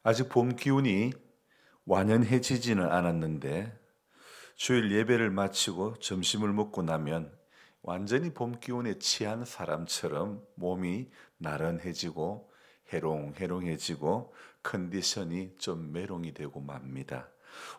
아직 봄 기운이 완연해지지는 않았는데 주일 예배를 마치고 점심을 먹고 나면 완전히 봄 기운에 취한 사람처럼 몸이 나른해지고 해롱해롱해지고 컨디션이 좀 메롱이 되고 맙니다.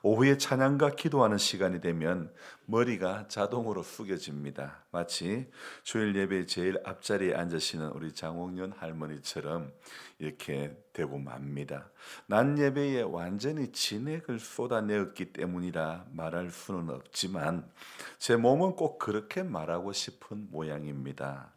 오후에 찬양과 기도하는 시간이 되면 머리가 자동으로 숙여집니다. 마치 주일 예배 제일 앞자리에 앉으시는 우리 장홍련 할머니처럼 이렇게 되고 맙니다. 난 예배에 완전히 진액을 쏟아내었기 때문이라 말할 수는 없지만 제 몸은 꼭 그렇게 말하고 싶은 모양입니다.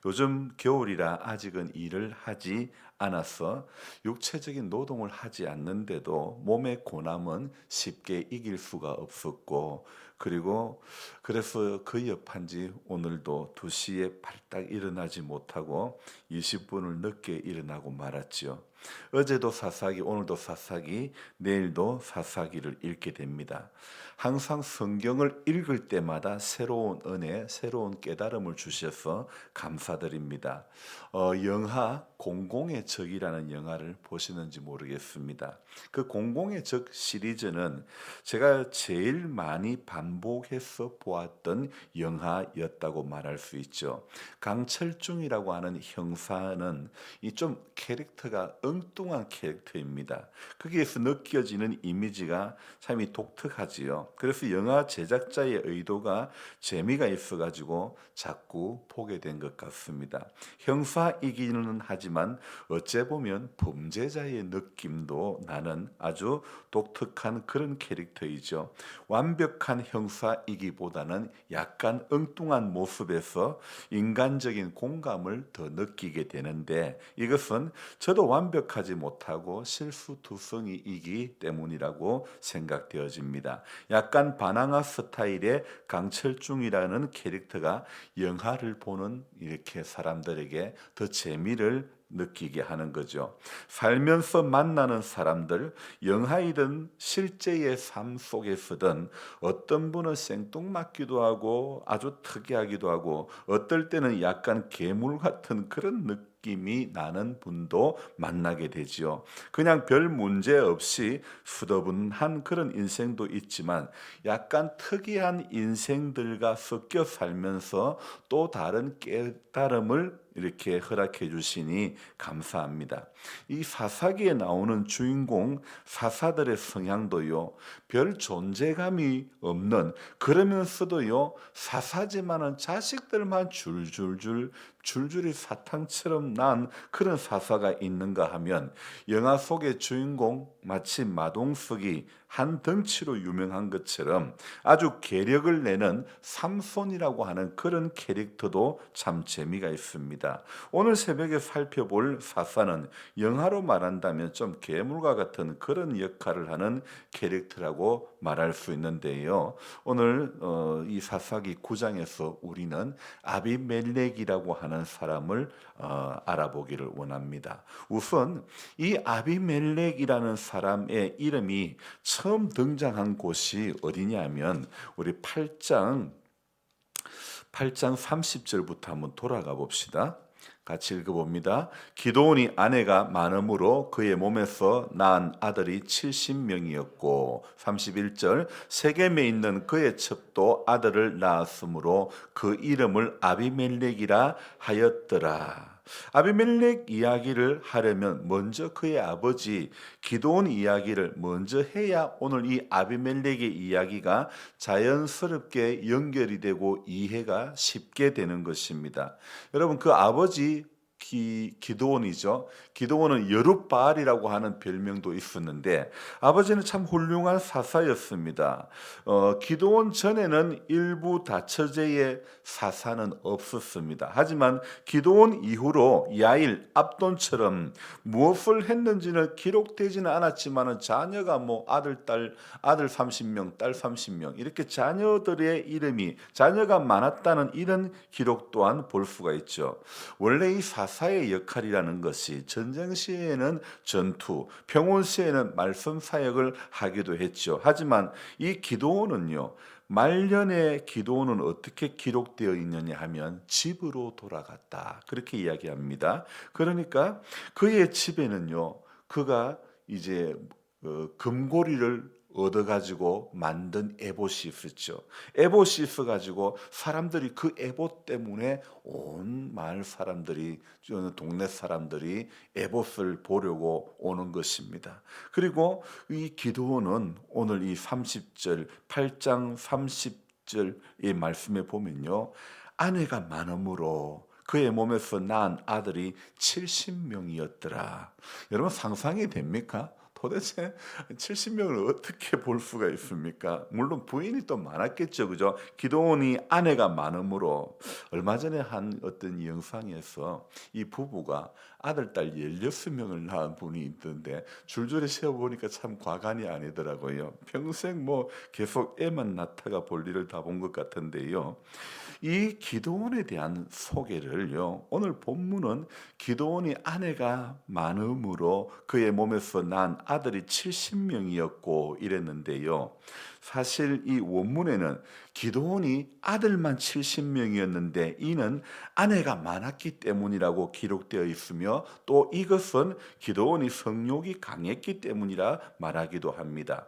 요즘 겨울이라 아직은 일을 하지 않아서 육체적인 노동을 하지 않는데도 몸의 고남은 쉽게 이길 수가 없었고, 그리고 그래서 거의업한지 오늘도 2시에 발딱 일어나지 못하고 20분을 늦게 일어나고 말았지요. 어제도 사사기, 오늘도 사사기, 내일도 사사기를 읽게 됩니다. 항상 성경을 읽을 때마다 새로운 은혜, 새로운 깨달음을 주셔서 감사드립니다. 영화 공공의 적이라는 영화를 보시는지 모르겠습니다. 그 공공의 적 시리즈는 제가 제일 많이 반복해서 보았던 영화였다고 말할 수 있죠. 강철중이라고 하는 형사는 이 좀 캐릭터가 엉뚱한 캐릭터입니다. 거기에서 느껴지는 이미지가 참 독특하지요. 그래서 영화 제작자의 의도가 재미가 있어가지고 자꾸 보게 된 것 같습니다. 형사이기는 하지만 어째 보면 범죄자의 느낌도 나는 아주 독특한 그런 캐릭터이죠. 완벽한 형사이기보다는 약간 엉뚱한 모습에서 인간적인 공감을 더 느끼게 되는데, 이것은 저도 완벽하지 못하고 실수투성이이기 때문이라고 생각되어집니다. 약간 바나나 스타일의 강철중이라는 캐릭터가 영화를 보는 이렇게 사람들에게 더 재미를 느끼게 하는 거죠. 살면서 만나는 사람들, 영화이든 실제의 삶 속에서든 어떤 분은 생뚱맞기도 하고 아주 특이하기도 하고 어떨 때는 약간 괴물 같은 그런 느낌이 나는 분도 만나게 되지요. 그냥 별 문제 없이 수더분한 그런 인생도 있지만 약간 특이한 인생들과 섞여 살면서 또 다른 깨달음을 이렇게 허락해 주시니 감사합니다. 이 사사기에 나오는 주인공 사사들의 성향도요, 별 존재감이 없는, 그러면서도요 사사지만은 자식들만 줄줄이 사탕처럼 난 그런 사사가 있는가 하면, 영화 속의 주인공 마치 마동석이 한 덩치로 유명한 것처럼 아주 계력을 내는 삼손이라고 하는 그런 캐릭터도 참 재미가 있습니다. 오늘 새벽에 살펴볼 사사는 영화로 말한다면 좀 괴물과 같은 그런 역할을 하는 캐릭터라고 말할 수 있는데요. 오늘 이 사사기 9장에서 우리는 아비멜렉이라고 하는 사람을 알아보기를 원합니다. 우선 이 아비멜렉이라는 사람의 이름이 처음 등장한 곳이 어디냐면 우리 8장 30절부터 한번 돌아가 봅시다. 같이 읽어봅니다. 기드온이 아내가 많음으로 그의 몸에서 낳은 아들이 70명이었고 31절 세겜에 있는 그의 첩도 아들을 낳았으므로 그 이름을 아비멜렉이라 하였더라. 아비멜렉 이야기를 하려면 먼저 그의 아버지 기드온 이야기를 먼저 해야 오늘 이 아비멜렉의 이야기가 자연스럽게 연결이 되고 이해가 쉽게 되는 것입니다. 여러분, 그 아버지 기드온이죠. 기드온은 여룻바알이라고 하는 별명도 있었는데 아버지는 참 훌륭한 사사였습니다. 기드온 전에는 일부 다처제의 사사는 없었습니다. 하지만 기드온 이후로 야일, 압돈처럼 무엇을 했는지는 기록되지는 않았지만 자녀가 아들 30명, 딸 30명 이렇게 자녀가 많았다는 이런 기록 또한 볼 수가 있죠. 원래 이 사사의 역할이라는 것이 전쟁 시에는 전투, 평온 시에는 말씀 사역을 하기도 했죠. 하지만 이 기도원은요, 말년의 기도원은 어떻게 기록되어 있느냐 하면 집으로 돌아갔다. 그렇게 이야기합니다. 그러니까 그의 집에는요, 그가 이제 금고리를 얻어가지고 만든 에봇이 있었죠. 에봇이 있어가지고 사람들이 그 에봇 때문에 온 마을 사람들이, 동네 사람들이 에봇을 보려고 오는 것입니다. 그리고 이 기드온은 오늘 이 30절 8장 30절의 말씀에 보면요, 아내가 많음으로 그의 몸에서 낳은 아들이 70명이었더라. 여러분 상상이 됩니까? 도대체 70명을 어떻게 볼 수가 있습니까? 물론 부인이 또 많았겠죠, 그죠? 기드온이 아내가 많으므로. 얼마 전에 한 어떤 영상에서 이 부부가 아들, 딸 16명을 낳은 분이 있던데 줄줄이 세어보니까 참 과간이 아니더라고요. 평생 뭐 계속 애만 낳다가 볼 일을 다 본 것 같은데요. 이 기드온에 대한 소개를요, 오늘 본문은 기드온이 아내가 많음으로 그의 몸에서 난 아들이 70명이었고 이랬는데요. 사실 이 원문에는 기드온이 아들만 70명이었는데 이는 아내가 많았기 때문이라고 기록되어 있으며, 또 이것은 기드온이 성욕이 강했기 때문이라 말하기도 합니다.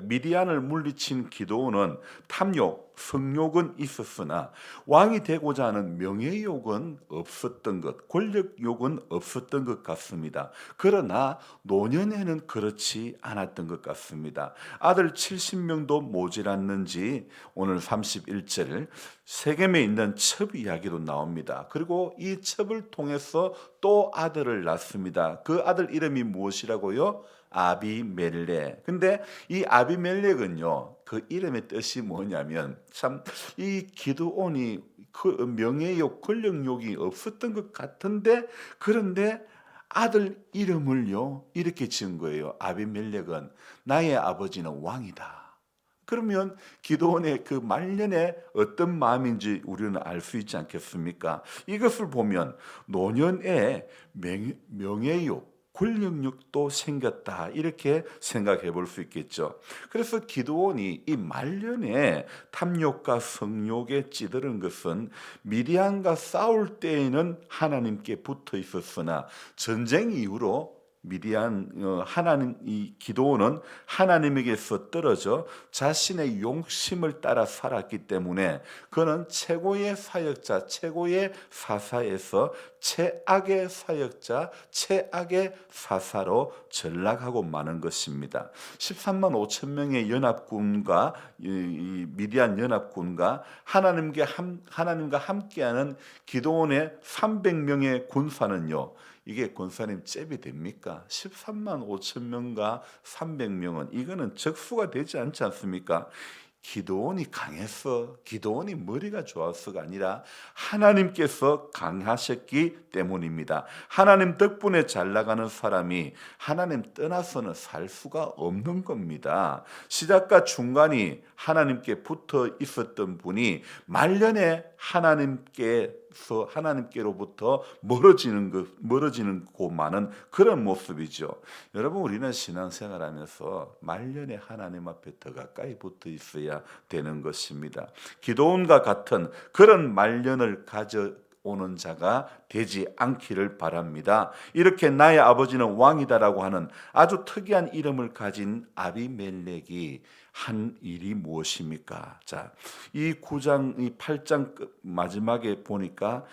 미디안을 물리친 기드온은 탐욕, 성욕은 있었으나 왕이 되고자 하는 명예욕은 없었던 것, 권력욕은 없었던 것 같습니다. 그러나 노년에는 그렇지 않았던 것 같습니다. 아들 70명도 모자랐는지 오늘 31절 세겜에 있는 첩 이야기도 나옵니다. 그리고 이 첩을 통해서 또 아들을 낳습니다. 그 아들 이름이 무엇이라고요? 아비멜렉. 근데 이 아비멜렉은요, 그 이름의 뜻이 뭐냐면, 참 이 기드온이 그 명예욕, 권력욕이 없었던 것 같은데, 그런데 아들 이름을요 이렇게 지은 거예요. 아비멜렉은 나의 아버지는 왕이다. 그러면 기드온의 그 말년에 어떤 마음인지 우리는 알 수 있지 않겠습니까? 이것을 보면 노년에 명예욕, 권력욕도 생겼다, 이렇게 생각해 볼 수 있겠죠. 그래서 기드온이 이 말년에 탐욕과 성욕에 찌들은 것은 미디안과 싸울 때에는 하나님께 붙어 있었으나 전쟁 이후로 이 기드온은 하나님에게서 떨어져 자신의 용심을 따라 살았기 때문에 그는 최고의 사역자, 최고의 사사에서 최악의 사역자, 최악의 사사로 전락하고 마는 것입니다. 13만 5천 명의 연합군과 이 미디안 연합군과 하나님과 함께하는 기드온의 300명의 군사는요, 이게 권사님 잽이 됩니까? 13만 5천 명과 300명은 이거는 적수가 되지 않지 않습니까? 기드온이 강했어, 기드온이 머리가 좋았어가 아니라 하나님께서 강하셨기 때문입니다. 하나님 덕분에 잘 나가는 사람이 하나님 떠나서는 살 수가 없는 겁니다. 시작과 중간이 하나님께 붙어 있었던 분이 말년에 하나님께로부터 멀어지는 그 많은 그런 모습이죠. 여러분, 우리는 신앙생활하면서 말년에 하나님 앞에 더 가까이 붙어 있어야 되는 것입니다. 기드온과 같은 그런 말년을 가져오는 자가 되지 않기를 바랍니다. 이렇게 나의 아버지는 왕이다라고 하는 아주 특이한 이름을 가진 아비멜렉이 한 일이 무엇입니까? 자, 이 8장 마지막에 보니까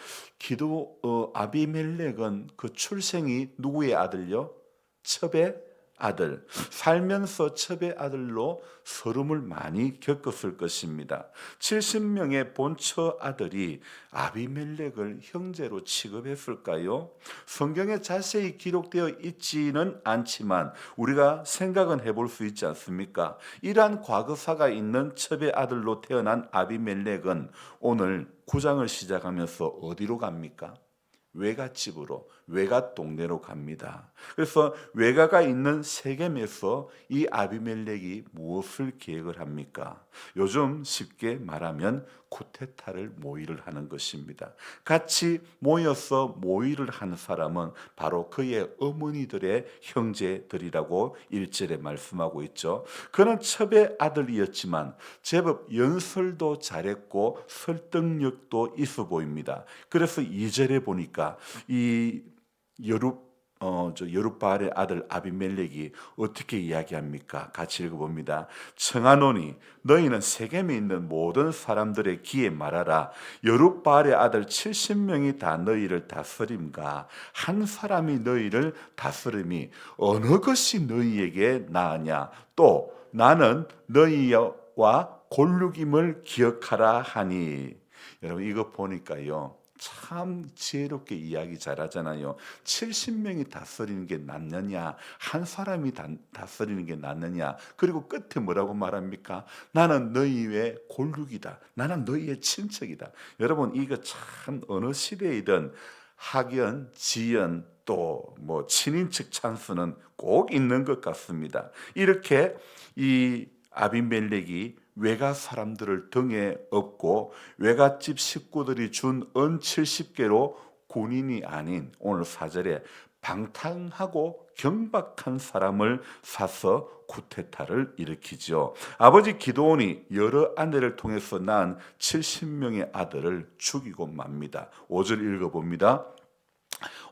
아비멜렉은 그 출생이 누구의 아들요? 첩의 아들. 살면서 첩의 아들로 서름을 많이 겪었을 것입니다. 70명의 본처 아들이 아비멜렉을 형제로 취급했을까요? 성경에 자세히 기록되어 있지는 않지만 우리가 생각은 해볼 수 있지 않습니까? 이러한 과거사가 있는 첩의 아들로 태어난 아비멜렉은 오늘 9장을 시작하면서 어디로 갑니까? 외갓집으로, 외갓 동네로 갑니다. 그래서 외가가 있는 세겜에서 이 아비멜렉이 무엇을 계획을 합니까? 요즘 쉽게 말하면 쿠데타를 모의를 하는 것입니다. 같이 모여서 모의를 한 사람은 바로 그의 어머니들의 형제들이라고 1절에 말씀하고 있죠. 그는 첩의 아들이었지만 제법 연설도 잘했고 설득력도 있어 보입니다. 그래서 2절에 보니까 이 여룹바알의 아들 아비멜렉이 어떻게 이야기합니까? 같이 읽어봅니다. 청하노니 너희는 세겜에 있는 모든 사람들의 귀에 말하라. 여룹바알의 아들 70명이 다 너희를 다스림과 한 사람이 너희를 다스림이 어느 것이 너희에게 나으냐? 또 나는 너희와 골육임을 기억하라 하니. 여러분 이거 보니까요. 참 지혜롭게 이야기 잘하잖아요. 70명이 다스리는 게 낫느냐, 한 사람이 다스리는 게 낫느냐. 그리고 끝에 뭐라고 말합니까? 나는 너희의 골육이다. 나는 너희의 친척이다. 여러분 이거 참 어느 시대이든 학연, 지연 또 뭐 친인척 찬스는 꼭 있는 것 같습니다. 이렇게 이 아비멜렉이 외가 사람들을 등에 업고 외갓집 식구들이 준 은 70개로 군인이 아닌 오늘 4절에 방탕하고 경박한 사람을 사서 쿠데타를 일으키죠. 아버지 기드온이 여러 아내를 통해서 낳은 70명의 아들을 죽이고 맙니다. 5절 읽어봅니다.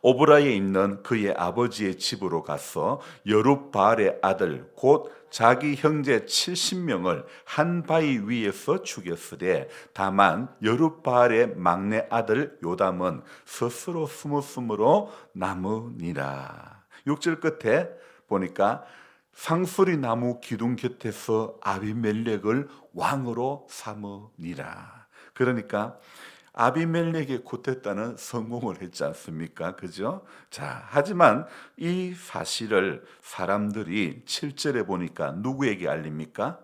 오브라에 있는 그의 아버지의 집으로 가서 여룹바알의 아들 곧 자기 형제 70명을 한 바위 위에서 죽였으되 다만 여룹바알의 막내 아들 요담은 스스로 숨었으므로 남으니라. 6절 끝에 보니까 상수리 나무 기둥 곁에서 아비멜렉을 왕으로 삼으니라. 그러니까 아비멜렉의 쿠데타는 성공을 했지 않습니까? 그죠? 자, 하지만 이 사실을 사람들이 7절에 보니까 누구에게 알립니까?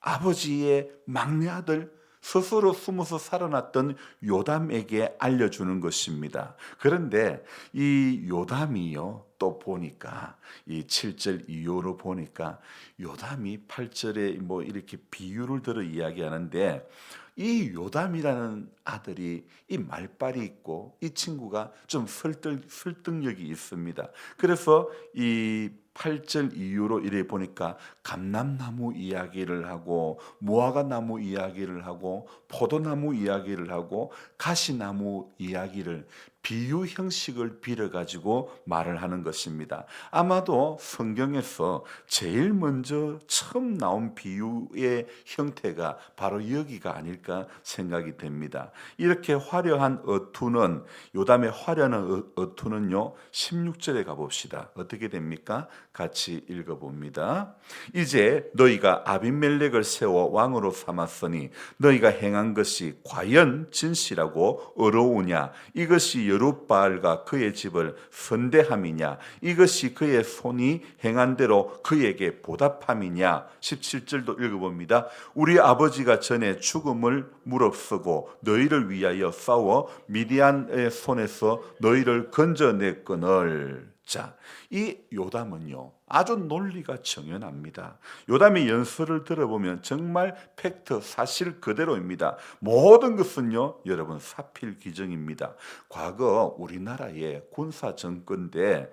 아버지의 막내 아들 스스로 숨어서 살아났던 요담에게 알려주는 것입니다. 그런데 이 요담이요, 또 보니까 이 7절 이후로 보니까 요담이 8절에 뭐 이렇게 비유를 들어 이야기하는데 이 요담이라는 아들이 이 말빨이 있고 이 친구가 좀 설득력이 있습니다. 그래서 이 8절 이후로 이래 보니까 감람나무 이야기를 하고 무화과 나무 이야기를 하고 포도나무 이야기를 하고 가시나무 이야기를 비유 형식을 빌어 가지고 말을 하는 것입니다. 아마도 성경에서 제일 먼저 처음 나온 비유의 형태가 바로 여기가 아닐까 생각이 됩니다. 이렇게 화려한 어투는 요담의 화려한 어투는요 16절에 가봅시다. 어떻게 됩니까? 같이 읽어봅니다. 이제 너희가 아비멜렉을 세워 왕으로 삼았으니 너희가 행한 것이 과연 진실하고 어로우냐? 이것이 여룹바알과 그의 집을 선대함이냐? 이것이 그의 손이 행한 대로 그에게 보답함이냐? 17절도 읽어봅니다. 우리 아버지가 전에 죽음을 무릅쓰고 너희를 위하여 싸워 미디안의 손에서 너희를 건져냈거늘. 자, 이 요담은요 아주 논리가 정연합니다. 요담의 연설을 들어보면 정말 팩트 사실 그대로입니다. 모든 것은요 여러분 사필귀정입니다. 과거 우리나라의 군사 정권대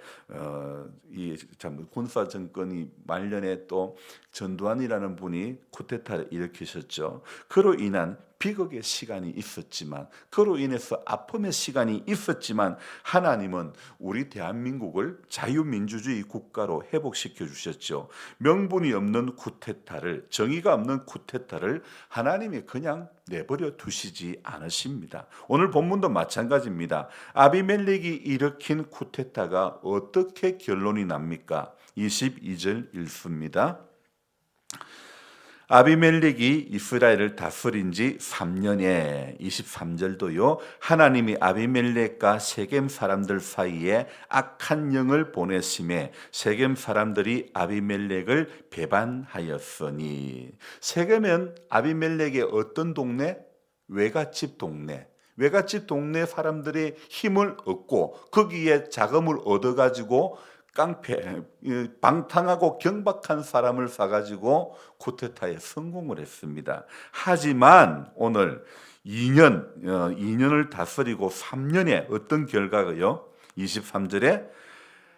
군사 정권이 말년에 또 전두환이라는 분이 쿠데타를 일으키셨죠. 그로 인한 비극의 시간이 있었지만 그로 인해서 아픔의 시간이 있었지만 하나님은 우리 대한민국을 자유민주주의 국가로 회복시켜 주셨죠. 명분이 없는 쿠데타를 정의가 없는 쿠데타를 하나님이 그냥 내버려 두시지 않으십니다. 오늘 본문도 마찬가지입니다. 아비멜렉이 일으킨 쿠데타가 어떻게 결론이 납니까? 22절 읽습니다. 아비멜렉이 이스라엘을 다스린 지 3년에 23절도요. 하나님이 아비멜렉과 세겜 사람들 사이에 악한 영을 보내심에 세겜 사람들이 아비멜렉을 배반하였으니. 세겜은 아비멜렉의 어떤 동네? 외갓집 동네. 외갓집 동네 사람들의 힘을 얻고 거기에 자금을 얻어가지고 깡패, 방탕하고 경박한 사람을 사가지고 쿠데타에 성공을 했습니다. 하지만 오늘 2년을 다스리고 3년에 어떤 결과가요? 23절에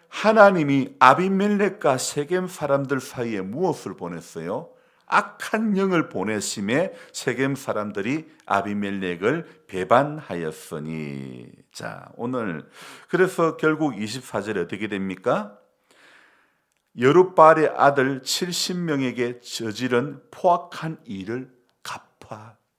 하나님이 아비멜렉과 세겜 사람들 사이에 무엇을 보냈어요? 악한 영을 보내심에 세겜 사람들이 아비멜렉을 배반하였으니. 자, 오늘 그래서 결국 24절에 어떻게 됩니까? 여룻바알의 아들 70명에게 저지른 포악한 일을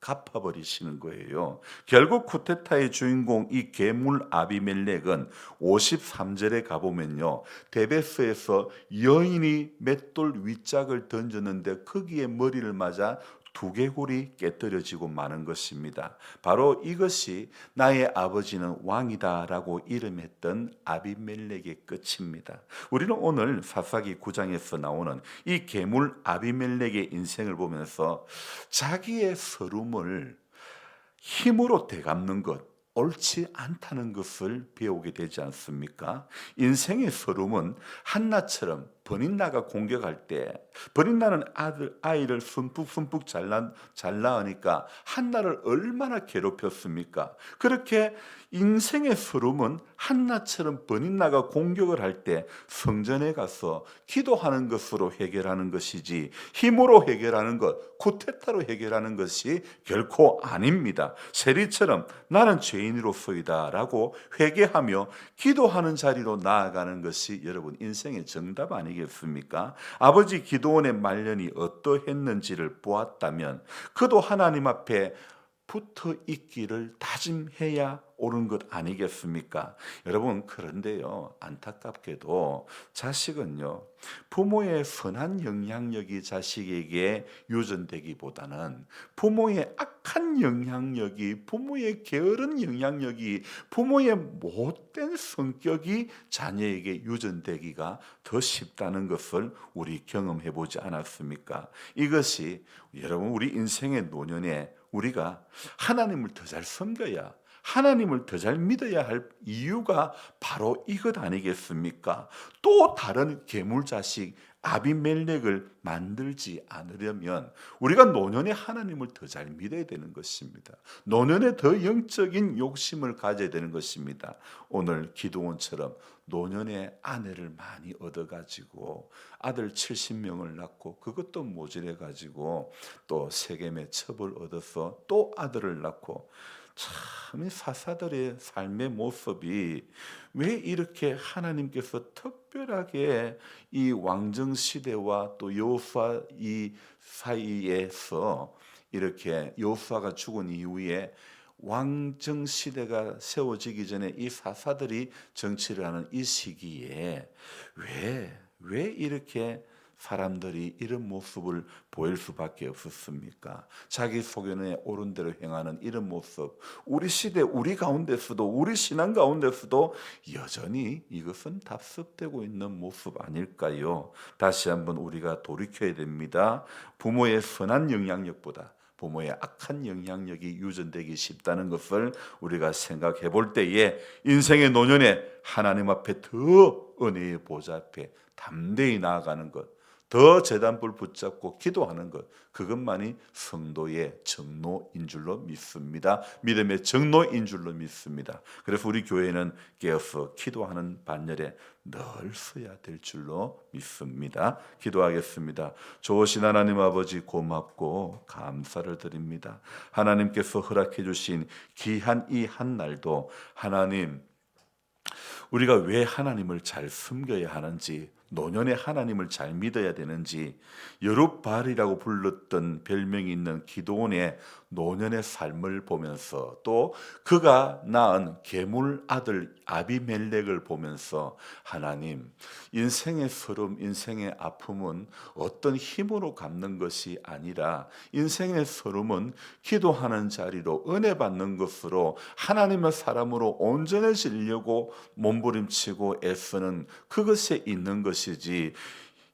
갚아버리시는 거예요. 결국 쿠데타의 주인공 이 괴물 아비멜렉은 53절에 가보면요, 데베스에서 여인이 맷돌 윗짝을 던졌는데 거기에 머리를 맞아 두개골이 깨뜨려지고 마는 것입니다. 바로 이것이 나의 아버지는 왕이다라고 이름했던 아비멜렉의 끝입니다. 우리는 오늘 사사기 9장에서 나오는 이 괴물 아비멜렉의 인생을 보면서 자기의 서름을 힘으로 되갚는 것, 옳지 않다는 것을 배우게 되지 않습니까? 인생의 서름은 한나처럼 버닌나가 공격할 때 버닌나는 아이를 숨푹 잘 낳으니까 한나를 얼마나 괴롭혔습니까? 그렇게 인생의 서름은 한나처럼 버닌나가 공격을 할 때 성전에 가서 기도하는 것으로 해결하는 것이지 힘으로 해결하는 것, 쿠데타로 해결하는 것이 결코 아닙니다. 세리처럼 나는 죄인으로서이다라고 회개하며 기도하는 자리로 나아가는 것이 여러분 인생의 정답 아니겠습니까? 아버지 기드온의 말년이 어떠했는지를 보았다면 그도 하나님 앞에 붙어 있기를 다짐해야 옳은 것 아니겠습니까? 여러분, 그런데요, 안타깝게도 자식은요, 부모의 선한 영향력이 자식에게 유전되기보다는 부모의 악한 영향력이, 부모의 게으른 영향력이, 부모의 못된 성격이 자녀에게 유전되기가 더 쉽다는 것을 우리 경험해 보지 않았습니까? 이것이 여러분 우리 인생의 노년에 우리가 하나님을 더 잘 섬겨야, 하나님을 더 잘 믿어야 할 이유가 바로 이것 아니겠습니까? 또 다른 괴물 자식 아비멜렉을 만들지 않으려면 우리가 노년에 하나님을 더 잘 믿어야 되는 것입니다. 노년에 더 영적인 욕심을 가져야 되는 것입니다. 오늘 기드온처럼 노년에 아내를 많이 얻어가지고 아들 70명을 낳고 그것도 모질해가지고 또 세겜의 첩을 얻어서 또 아들을 낳고, 참 사사들의 삶의 모습이 왜 이렇게 하나님께서 특별하게 이 왕정 시대와 또 여호수아 이 사이에서 이렇게 여호수아가 죽은 이후에 왕정 시대가 세워지기 전에 이 사사들이 정치를 하는 이 시기에 왜 이렇게 사람들이 이런 모습을 보일 수밖에 없었습니까? 자기 소견에 옳은 대로 행하는 이런 모습, 우리 시대, 우리 가운데서도, 우리 신앙 가운데서도 여전히 이것은 답습되고 있는 모습 아닐까요? 다시 한번 우리가 돌이켜야 됩니다. 부모의 선한 영향력보다 부모의 악한 영향력이 유전되기 쉽다는 것을 우리가 생각해 볼 때에 인생의 노년에 하나님 앞에 더 은혜의 보좌 앞에 담대히 나아가는 것, 더 제단불 붙잡고 기도하는 것, 그것만이 성도의 정로인 줄로 믿습니다. 믿음의 정로인 줄로 믿습니다. 그래서 우리 교회는 깨어서 기도하는 반열에 늘 서야 될 줄로 믿습니다. 기도하겠습니다. 좋으신 하나님 아버지, 고맙고 감사를 드립니다. 하나님께서 허락해 주신 귀한 이 한 날도 하나님, 우리가 왜 하나님을 잘 섬겨야 하는지, 노년에 하나님을 잘 믿어야 되는지, 여룻바알이라고 불렀던 별명이 있는 기드온의 노년의 삶을 보면서 또 그가 낳은 괴물 아들 아비멜렉을 보면서 하나님, 인생의 서름, 인생의 아픔은 어떤 힘으로 갚는 것이 아니라 인생의 서름은 기도하는 자리로 은혜 받는 것으로 하나님의 사람으로 온전해지려고 몸부림치고 애쓰는 그것에 있는 것이지,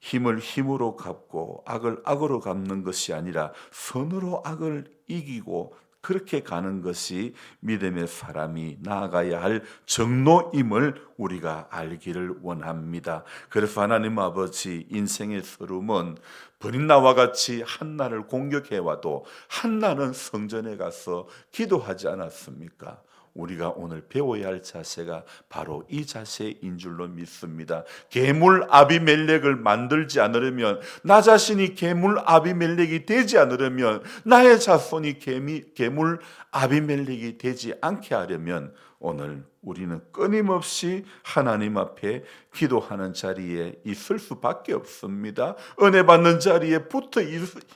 힘을 힘으로 갚고 악을 악으로 갚는 것이 아니라 선으로 악을 이기고 그렇게 가는 것이 믿음의 사람이 나아가야 할 정로임을 우리가 알기를 원합니다. 그래서 하나님 아버지, 인생의 서름은 버린나와 같이 한나를 공격해와도 한나는 성전에 가서 기도하지 않았습니까? 우리가 오늘 배워야 할 자세가 바로 이 자세인 줄로 믿습니다. 괴물 아비멜렉을 만들지 않으려면, 나 자신이 괴물 아비멜렉이 되지 않으려면, 나의 자손이 괴물 아비멜렉이 되지 않게 하려면 오늘 우리는 끊임없이 하나님 앞에 기도하는 자리에 있을 수밖에 없습니다. 은혜 받는 자리에 붙어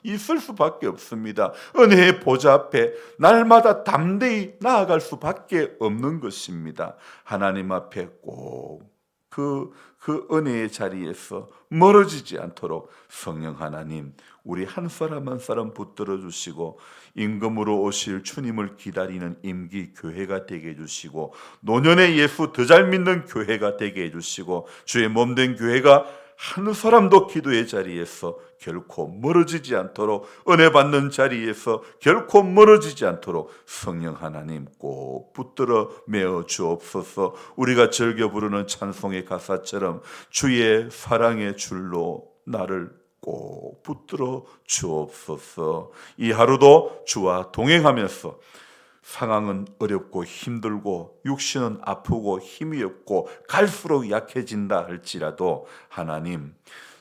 있을 수밖에 없습니다. 은혜의 보좌 앞에 날마다 담대히 나아갈 수밖에 없는 것입니다. 하나님 앞에 꼭 그 은혜의 자리에서 멀어지지 않도록 성령 하나님, 우리 한 사람 한 사람 붙들어 주시고 임금으로 오실 주님을 기다리는 임기 교회가 되게 해주시고, 노년의 예수 더 잘 믿는 교회가 되게 해주시고, 주의 몸된 교회가 한 사람도 기도의 자리에서 결코 멀어지지 않도록, 은혜 받는 자리에서 결코 멀어지지 않도록 성령 하나님 꼭 붙들어 매어 주옵소서. 우리가 즐겨 부르는 찬송의 가사처럼 주의 사랑의 줄로 나를 꼭 붙들어 주옵소서. 이 하루도 주와 동행하면서 상황은 어렵고 힘들고 육신은 아프고 힘이 없고 갈수록 약해진다 할지라도 하나님,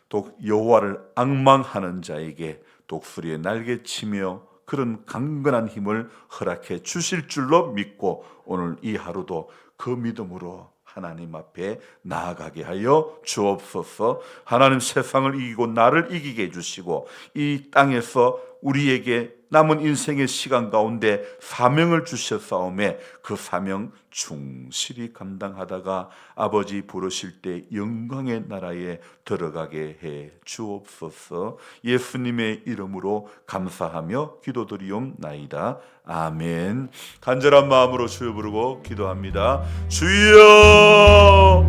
또 여호와를 앙망하는 자에게 독수리의 날개치며 그런 강건한 힘을 허락해 주실 줄로 믿고, 오늘 이 하루도 그 믿음으로 하나님 앞에 나아가게 하여 주옵소서. 하나님, 세상을 이기고 나를 이기게 해주시고, 이 땅에서 우리에게 남은 인생의 시간 가운데 사명을 주셨사오매 그 사명 충실히 감당하다가 아버지 부르실 때 영광의 나라에 들어가게 해 주옵소서. 예수님의 이름으로 감사하며 기도드리옵나이다. 아멘. 간절한 마음으로 주여 부르고 기도합니다. 주여,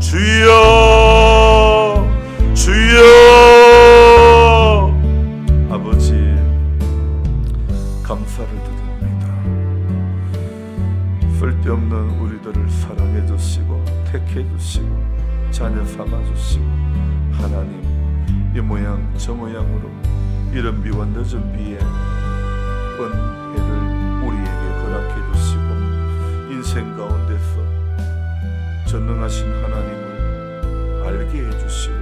주여, 주여. 아버지, 감사를 드립니다. 쓸데없는 우리들을 사랑해 주시고 택해 주시고 자녀 삼아 주시고, 하나님, 이 모양 저 모양으로 이른 비와 늦은 비에 은혜를 우리에게 허락해 주시고, 인생 가운데서 전능하신 하나님을 알게 해 주시고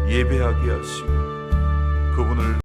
예배하게 하시고 그분을